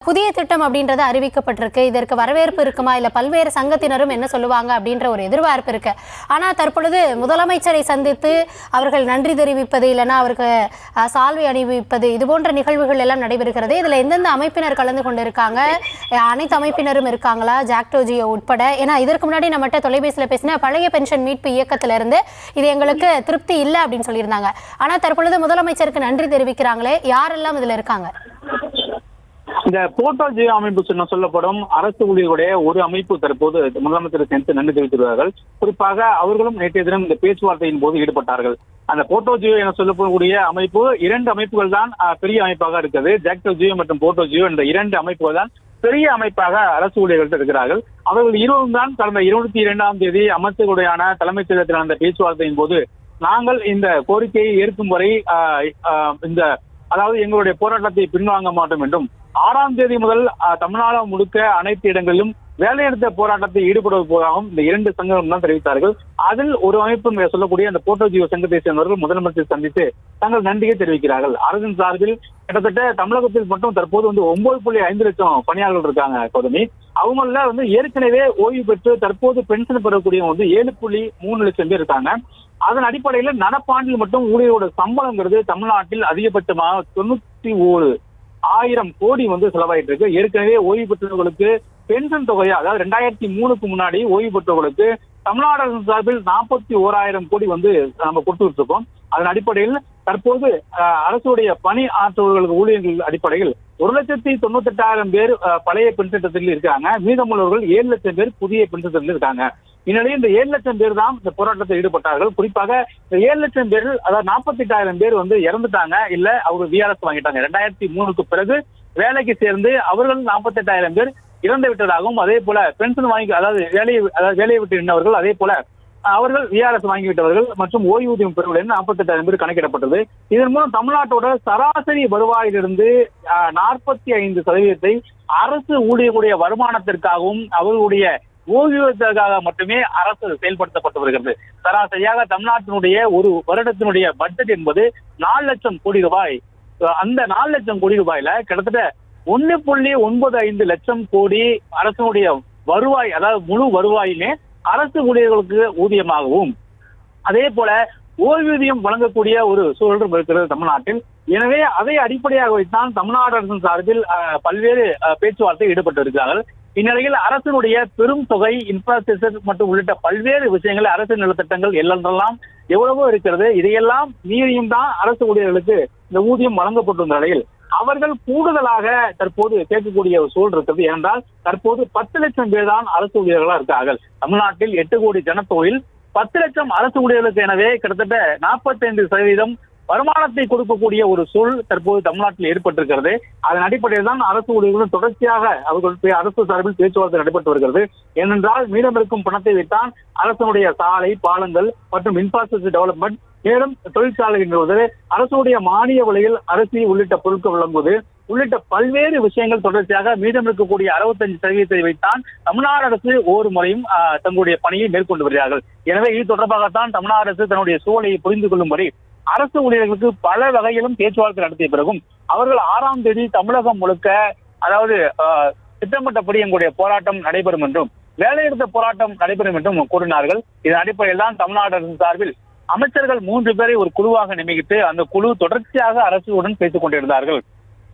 புதிய திட்டம் அப்படின்றது அறிவிக்கப்பட்டிருக்கு. இதற்கு வரவேற்பு இருக்குமா, இல்லை பல்வேறு சங்கத்தினரும் என்ன சொல்லுவாங்க அப்படின்ற ஒரு எதிர்பார்ப்பு இருக்கு. ஆனால் தற்பொழுது முதலமைச்சரை சந்தித்து அவர்கள் நன்றி தெரிவிப்பது, இல்லைன்னா அவருக்கு சால்வை அணிவிப்பது, இது போன்ற நிகழ்வுகள் எல்லாம் நடைபெறுகிறது. இதில் எந்தெந்த அமைப்பினர் கலந்து கொண்டு இருக்காங்க, அனைத்து அமைப்பினரும் இருக்காங்களா, ஜாக்டோஜியோ உட்பட? ஏன்னா இதற்கு முன்னாடி நம்மகிட்ட தொலைபேசியில் பேசின பழைய பென்ஷன் மீட்பு இயக்கத்திலிருந்து இது எங்களுக்கு திருப்தி இல்லை அப்படின்னு சொல்லியிருந்தாங்க. ஆனால் தற்பொழுது முதலமைச்சருக்கு நன்றி தெரிவிக்கிறாங்களே, யாரெல்லாம் இதில் இருக்காங்க? இந்த போட்டோ ஜியோ அமைப்பு சொல்லப்படும் அரசு ஊழியர்களுடைய ஒரு அமைப்பு தற்போது முதலமைச்சரை சேர்த்து நன்றி தெரிவித்துள்ளார்கள். குறிப்பாக அவர்களும் நேற்றைய தினம் இந்த பேச்சுவார்த்தையின் போது ஈடுபட்டார்கள். அந்த போட்டோ ஜியோ என சொல்லப்படக்கூடிய அமைப்பு இரண்டு அமைப்புகள் தான் பெரிய அமைப்பாக இருக்கிறது. ஜாக்டோ ஜியோ மற்றும் போட்டோ ஜியோ என்ற இரண்டு அமைப்புகள் தான் பெரிய அமைப்பாக அரசு ஊழியர்கள் இருக்கிறார்கள். அவர்கள் இருவரும் தான் கடந்த 22ஆம் தேதி அமைச்சர்களுடையான தலைமைச் செயலகத்தில் நடந்த பேச்சுவார்த்தையின் போது நாங்கள் இந்த கோரிக்கையை ஏற்கும் வரை இந்த அதாவது எங்களுடைய போராட்டத்தை பின்வாங்க மாட்டோம் என்றும் 6ஆம் தேதி முதல் தமிழ்நாடு முழுக்க அனைத்து இடங்களிலும் வேலைநிறுத்த போராட்டத்தில் ஈடுபடுவதாகவும் இந்த இரண்டு சங்கங்களும் தான் தெரிவித்தார்கள். அதில் ஒரு அமைப்பு சொல்லக்கூடிய அந்த போட்டோ ஜியோ சங்கத்தை சேர்ந்தவர்கள் முதலமைச்சரை சந்தித்து தங்கள் நன்றியை தெரிவிக்கிறார்கள். அரசின் சார்பில் கிட்டத்தட்ட தமிழகத்தில் மட்டும் தற்போது 9.5 லட்சம் பணியாளர்கள் இருக்காங்க கௌதமி. அவங்கள ஏற்கனவே ஓய்வு பெற்று தற்போது பென்ஷன் பெறக்கூடியவங்க 7.3 லட்சம் பேர் இருக்காங்க. அதன் அடிப்படையில் நடப்பாண்டில் மட்டும் ஊழியரோட சம்பளங்கிறது தமிழ்நாட்டில் அதிகபட்சமாக 91,000 கோடி செலவாயிட்டு இருக்கு. ஏற்கனவே ஓய்வு பெற்றவர்களுக்கு பென்ஷன் தொகையா, அதாவது 2003க்கு முன்னாடி ஓய்வு பெற்றவர்களுக்கு தமிழ்நாடு அரசு சார்பில் 41,000 கோடி நம்ம கொடுத்துட்டு இருக்கோம். அதன் அடிப்படையில் தற்போது அரசுடைய பணி ஆற்றுவர்களுக்கு ஊழியர்கள் அடிப்படையில் 1,98,000 பேர் பழைய பென்ஷன் திட்டத்தில் இருக்காங்க. மீதமுள்ளவர்கள் 7 லட்சம் பேர் புதிய பென்ஷன் திட்டத்தில் இருக்காங்க. இந்நிலையில் இந்த 7 லட்சம் பேர் தான் இந்த போராட்டத்தில் ஈடுபட்டார்கள். குறிப்பாக இந்த 7 லட்சம் பேர், அதாவது 48,000 பேர் இறந்துட்டாங்க, இல்ல அவங்க விஆர்எஸ் வாங்கிட்டாங்க. 2003க்கு பிறகு வேலைக்கு சேர்ந்து அவர்கள் 48,000 பேர் இறந்து விட்டதாகவும், அதே போல பென்ஷன் வாங்கி அதாவது வேலையை விட்டு நின்றவர்கள், அதே போல அவர்கள் விஆர்எஸ் வாங்கிவிட்டவர்கள் மற்றும் ஓய்வூதியம் பெறுவதில் 48,000 பேர் கணக்கிடப்பட்டது. இதன் மூலம் தமிழ்நாட்டோட சராசரி வருவாயிலிருந்து 45% அரசு ஊழியர்களுடைய வருமானத்திற்காகவும் அவர்களுடைய ஓய்வூதியத்திற்காக மட்டுமே அரசு செயல்படுத்தப்பட்டு வருகிறது. சராசரியாக தமிழ்நாட்டினுடைய ஒரு வருடத்தினுடைய பட்ஜெட் என்பது 4 லட்சம் கோடி ரூபாய். அந்த 4 லட்சம் கோடி ரூபாயில கிட்டத்தட்ட 1.95 லட்சம் கோடி அரசனுடைய வருவாய், அதாவது முழு வருவாயுமே அரசு ஊழியர்களுக்கு ஊதியமாகவும், அதே போல ஓய்வூதியம் வழங்கக்கூடிய ஒரு சூழல் இருக்கிறது தமிழ்நாட்டில். எனவே அதை அடிப்படையாக வைத்தான் தமிழ்நாடு அரசின் சார்பில் பல்வேறு பேச்சுவார்த்தை ஈடுபட்டு இருக்கிறார்கள். இந்நிலையில் அரசினுடைய பெரும் தொகை, இன்ஃப்ராஸ்ட்ரக்சர் மற்றும் உள்ளிட்ட பல்வேறு விஷயங்கள், அரசு நலத்திட்டங்கள் எல்லாம் எவ்வளவோ இருக்கிறது. இதையெல்லாம் மீறியும் தான் அரசு ஊழியர்களுக்கு இந்த ஊதியம் வழங்கப்பட்டுள்ள நிலையில் அவர்கள் கூடுதலாக தற்போது கேட்கக்கூடிய ஒரு சூழல் இருக்கிறது. ஏனென்றால் தற்போது 10 லட்சம் பேர் தான் அரசு ஊழியர்களா இருக்கார்கள். தமிழ்நாட்டில் 8 கோடி ஜனத்தொகையில் 10 லட்சம் அரசு ஊழியர்களுக்கு. எனவே கிட்டத்தட்ட 45% வருமானத்தை கொடுக்கக்கூடிய ஒரு சூழல் தற்போது தமிழ்நாட்டில் ஏற்பட்டிருக்கிறது. அதன் அடிப்படையில் தான் அரசு ஊழியர்களும் தொடர்ச்சியாக அவர்கள் அரசு சார்பில் பேச்சுவார்த்தை நடைபெற்று வருகிறது. ஏனென்றால் மீதம் இருக்கும் பணத்தை வைத்தான் அரசனுடைய சாலை, பாலங்கள் மற்றும் இன்ஃப்ராஸ்ட்ரக்சர் டெவலப்மெண்ட், மேலும் தொழிற்சாலை என்பது, அரசுடைய மானிய விலையில் அரிசி உள்ளிட்ட பொருட்கள் வழங்குவது உள்ளிட்ட பல்வேறு விஷயங்கள் தொடர்ச்சியாக மீதம் இருக்கக்கூடிய 65% வைத்தான் தமிழ்நாடு அரசு ஒவ்வொரு முறையும் தங்களுடைய பணியை மேற்கொண்டு வருகிறார்கள். எனவே இது தொடர்பாகத்தான் தமிழ்நாடு அரசு தன்னுடைய சூழலை புரிந்து கொள்ளும்படி அரசு ஊழியர்களுக்கு பல வகையிலும் பேச்சுவார்த்தை நடத்திய பிறகும் அவர்கள் 6ஆம் தேதி தமிழகம் முழுக்க, அதாவது திட்டமிட்டபடி எங்களுடைய போராட்டம் நடைபெறும் என்றும் வேலைநிறுத்த போராட்டம் நடைபெறும் என்றும் கூறினார்கள். இதன் அடிப்படையில் தான் தமிழ்நாடு அரசு சார்பில் அமைச்சர்கள் 3 பேரை ஒரு குழுவாக நியமித்து அந்த குழு தொடர்ச்சியாக அரசுடன் பேசிக் கொண்டிருந்தார்கள்.